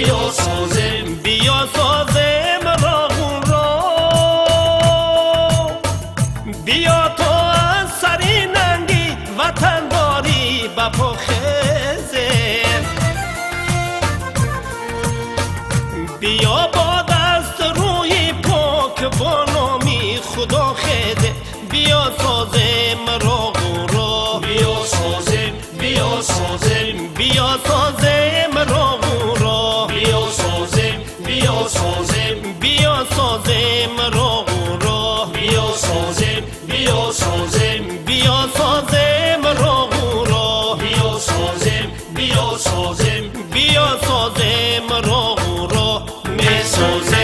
بیا سازم بیا سازم راغون را بیا تو از سری ننگی وطن داری بپا خزم بیا با دست روی پاک با نامی خدا خده بیا سازم راغون را بیا سازم بیا سازم بیا سازم راغون را بیا سازم بیا سازم بیا سازم راغون را بیا سازم بیا سازم بیا سازم راغون را بیا سازم بیا سازم بیا سازم راغون را می سازم